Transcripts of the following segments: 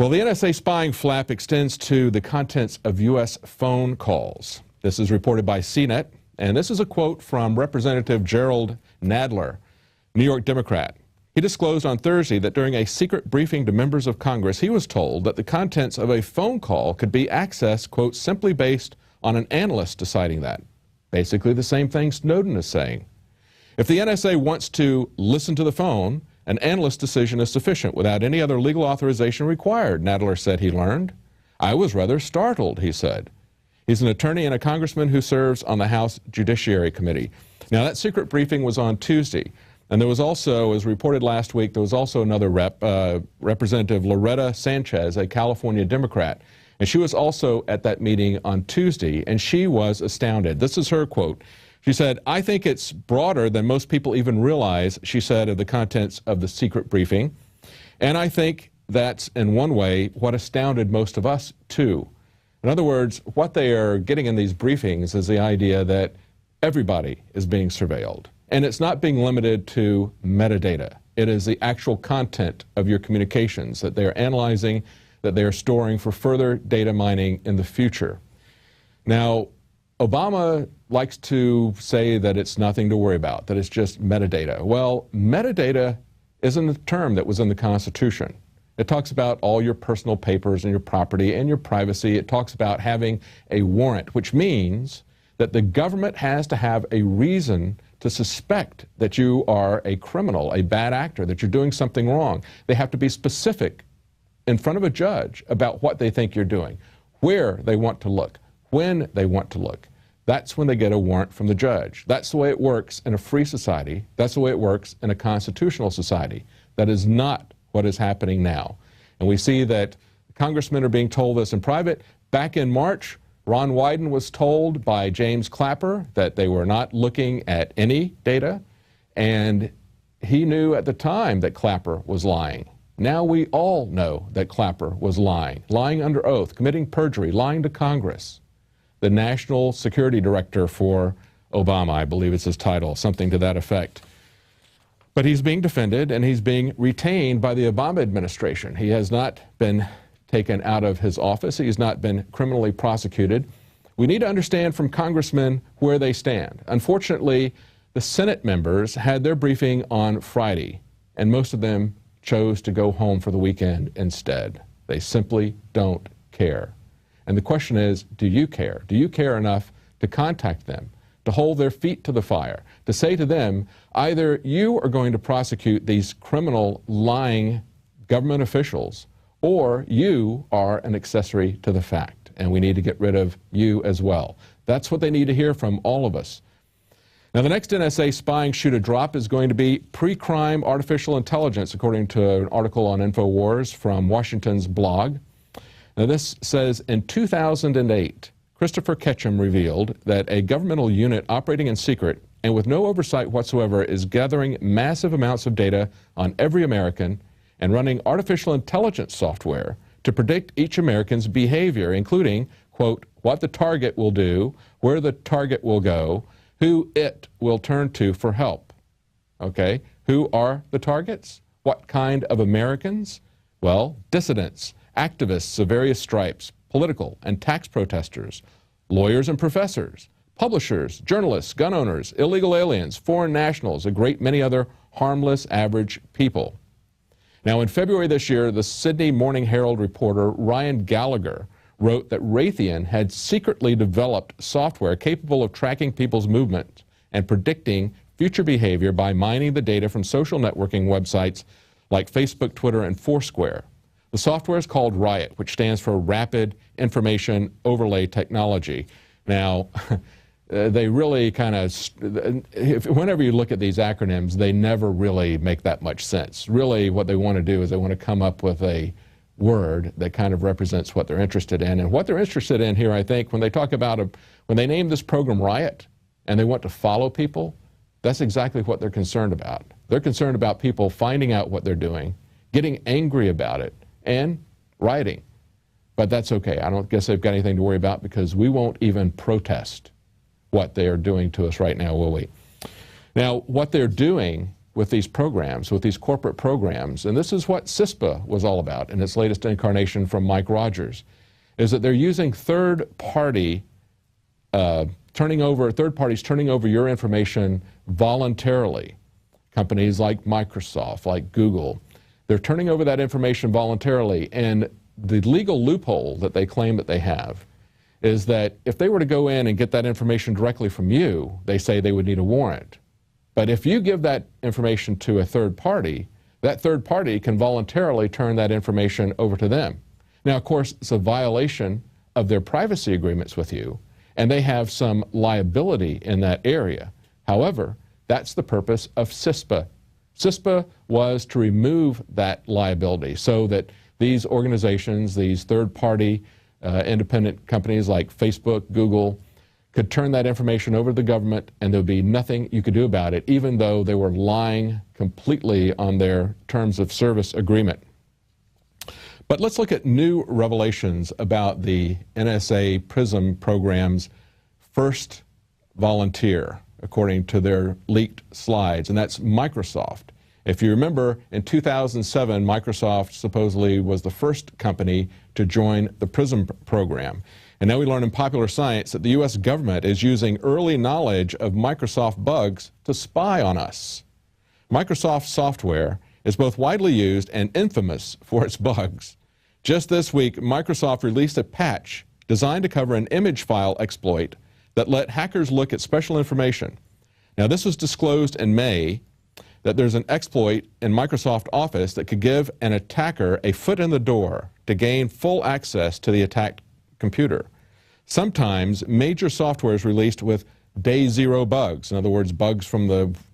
Well, the NSA spying flap extends to the contents of U.S. phone calls. This is reported by CNET, and this is a quote from Representative Gerald Nadler, New York Democrat. He disclosed on Thursday that during a secret briefing to members of Congress, he was told that the contents of a phone call could be accessed, quote, simply based on an analyst deciding that. Basically the same thing Snowden is saying. If the NSA wants to listen to the phone, an analyst's decision is sufficient without any other legal authorization required, Nadler said he learned. I was rather startled, he said. He's an attorney and a congressman who serves on the House Judiciary Committee. Now, that secret briefing was on Tuesday, and there was also, as reported last week, there was also another Representative Loretta Sanchez, a California Democrat, and she was also at that meeting on Tuesday, and she was astounded. This is her quote. She said, I think it's broader than most people even realize, she said, of the contents of the secret briefing. And I think that's, in one way, what astounded most of us, too. In other words, what they are getting in these briefings is the idea that everybody is being surveilled. And it's not being limited to metadata. It is the actual content of your communications that they are analyzing, that they are storing for further data mining in the future. Now, Obama likes to say that it's nothing to worry about, that it's just metadata. Well, metadata isn't a term that was in the Constitution. It talks about all your personal papers and your property and your privacy. It talks about having a warrant, which means that the government has to have a reason to suspect that you are a criminal, a bad actor, that you're doing something wrong. They have to be specific in front of a judge about what they think you're doing, where they want to look, when they want to look. That's when they get a warrant from the judge. That's the way it works in a free society. That's the way it works in a constitutional society. That is not what is happening now. And we see that congressmen are being told this in private. Back in March, Ron Wyden was told by James Clapper that they were not looking at any data, and he knew at the time that Clapper was lying. Now we all know that Clapper was lying under oath, committing perjury, lying to Congress. The National Security Director for Obama, I believe it's his title, something to that effect. But he's being defended, and he's being retained by the Obama administration. He has not been taken out of his office. He's not been criminally prosecuted. We need to understand from congressmen where they stand. Unfortunately, the Senate members had their briefing on Friday, and most of them chose to go home for the weekend instead. They simply don't care. And the question is, do you care? Do you care enough to contact them, to hold their feet to the fire, to say to them, either you are going to prosecute these criminal, lying government officials, or you are an accessory to the fact, and we need to get rid of you as well. That's what they need to hear from all of us. Now, the next NSA spying shoe to drop is going to be pre-crime artificial intelligence, according to an article on InfoWars from Washington's blog. Now, this says, in 2008, Christopher Ketchum revealed that a governmental unit operating in secret and with no oversight whatsoever is gathering massive amounts of data on every American and running artificial intelligence software to predict each American's behavior, including, quote, what the target will do, where the target will go, who it will turn to for help. Okay, who are the targets? What kind of Americans? Well, dissidents, activists of various stripes, political and tax protesters, lawyers and professors, publishers, journalists, gun owners, illegal aliens, foreign nationals, a great many other harmless average people. Now, in February this year, the Sydney Morning Herald reporter Ryan Gallagher wrote that Raytheon had secretly developed software capable of tracking people's movement and predicting future behavior by mining the data from social networking websites like Facebook, Twitter, and Foursquare. The software is called RIOT, which stands for Rapid Information Overlay Technology. Now, they really kind of, whenever you look at these acronyms, they never really make that much sense. Really, what they want to do is they want to come up with a word that kind of represents what they're interested in. And what they're interested in here, I think, when they talk about, when they name this program RIOT and they want to follow people, that's exactly what they're concerned about. They're concerned about people finding out what they're doing, getting angry about it, and rioting. But that's okay. I don't guess they've got anything to worry about, because we won't even protest what they are doing to us right now, will we? Now, what they're doing with these programs, with these corporate programs, and this is what CISPA was all about in its latest incarnation from Mike Rogers, is that they're using third parties turning over your information voluntarily. Companies like Microsoft, like Google, they're turning over that information voluntarily, and the legal loophole that they claim that they have is that if they were to go in and get that information directly from you, they say they would need a warrant. But if you give that information to a third party, that third party can voluntarily turn that information over to them. Now, of course, it's a violation of their privacy agreements with you, and they have some liability in that area. However, that's the purpose of CISPA. CISPA was to remove that liability so that these organizations, these third-party independent companies like Facebook, Google, could turn that information over to the government, and there would be nothing you could do about it, even though they were lying completely on their terms of service agreement. But let's look at new revelations about the NSA PRISM program's first volunteer, according to their leaked slides, and that's Microsoft. If you remember, in 2007, Microsoft supposedly was the first company to join the PRISM program. And now we learn in Popular Science that the U.S. government is using early knowledge of Microsoft bugs to spy on us. Microsoft software is both widely used and infamous for its bugs. Just this week, Microsoft released a patch designed to cover an image file exploit that let hackers look at special information. Now, this was disclosed in May, that there's an exploit in Microsoft Office that could give an attacker a foot in the door to gain full access to the attacked computer. Sometimes major software is released with day zero bugs. In other words, bugs from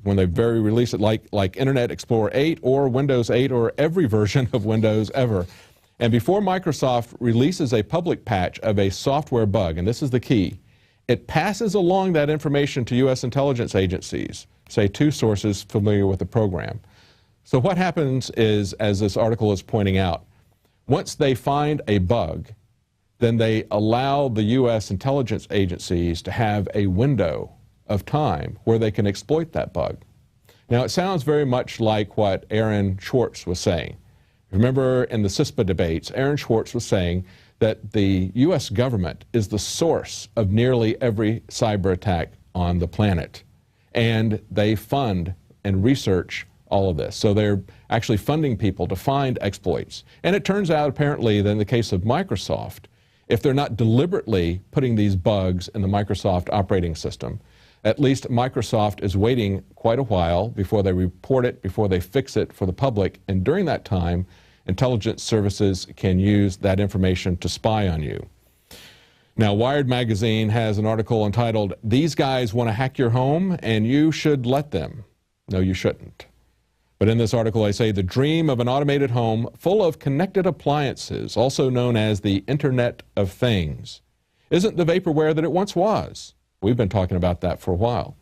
when they very release it, like Internet Explorer 8 or Windows 8 or every version of Windows ever. And before Microsoft releases a public patch of a software bug, and this is the key, it passes along that information to U.S. intelligence agencies, say two sources familiar with the program. So what happens is, as this article is pointing out, once they find a bug, then they allow the U.S. intelligence agencies to have a window of time where they can exploit that bug. Now, it sounds very much like what Aaron Schwartz was saying. Remember in the CISPA debates, Aaron Schwartz was saying that the U.S. government is the source of nearly every cyber attack on the planet. And they fund and research all of this. So they're actually funding people to find exploits. And it turns out, apparently, that in the case of Microsoft, if they're not deliberately putting these bugs in the Microsoft operating system, at least Microsoft is waiting quite a while before they report it, before they fix it for the public. And during that time, intelligence services can use that information to spy on you. Now, Wired magazine has an article entitled, "These Guys Want to Hack Your Home and You Should Let Them." No, you shouldn't. But in this article, I say the dream of an automated home full of connected appliances, also known as the Internet of Things, isn't the vaporware that it once was. We've been talking about that for a while.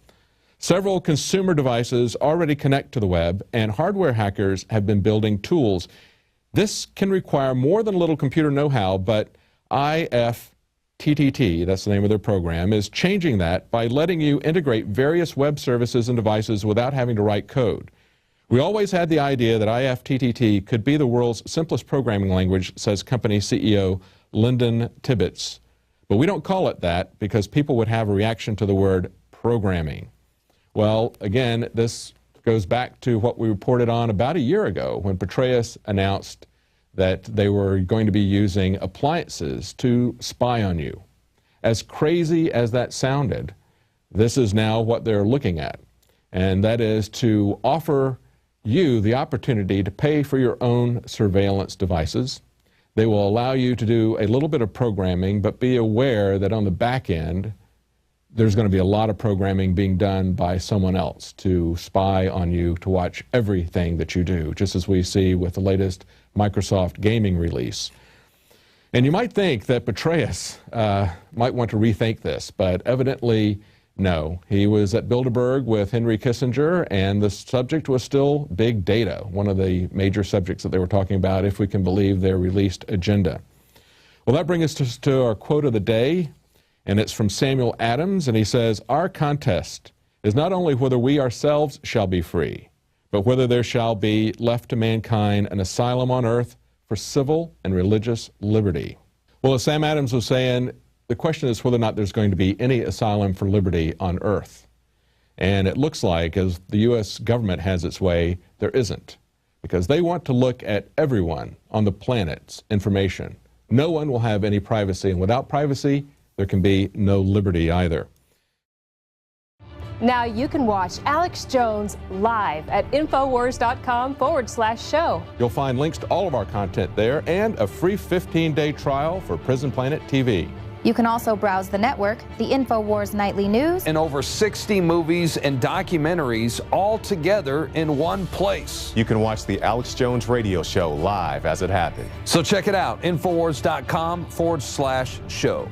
Several consumer devices already connect to the web, and hardware hackers have been building tools. This can require more than a little computer know-how, but IFTTT, that's the name of their program, is changing that by letting you integrate various web services and devices without having to write code. We always had the idea that IFTTT could be the world's simplest programming language, says company CEO Lyndon Tibbetts. But we don't call it that because people would have a reaction to the word programming. Well, again, this goes back to what we reported on about a year ago when Petraeus announced that they were going to be using appliances to spy on you. As crazy as that sounded, this is now what they're looking at, and that is to offer you the opportunity to pay for your own surveillance devices. They will allow you to do a little bit of programming, but be aware that on the back end, there's going to be a lot of programming being done by someone else to spy on you, to watch everything that you do, just as we see with the latest Microsoft gaming release. And you might think that Petraeus might want to rethink this, but evidently no. He was at Bilderberg with Henry Kissinger, and the subject was still big data, one of the major subjects that they were talking about, if we can believe their released agenda. Well, that brings us to our quote of the day, and it's from Samuel Adams, and he says, "Our contest is not only whether we ourselves shall be free, but whether there shall be left to mankind an asylum on earth for civil and religious liberty. Well, as Sam Adams was saying, the question is whether or not there's going to be any asylum for liberty on earth. And it looks like, as the U.S. government has its way, there isn't, because they want to look at everyone on the planet's information. No one will have any privacy, and without privacy, there can be no liberty either. Now you can watch Alex Jones live at Infowars.com/show. You'll find links to all of our content there and a free 15-day trial for Prison Planet TV. You can also browse the network, the InfoWars Nightly News, and over 60 movies and documentaries all together in one place. You can watch the Alex Jones radio show live as it happens. So check it out, Infowars.com/show.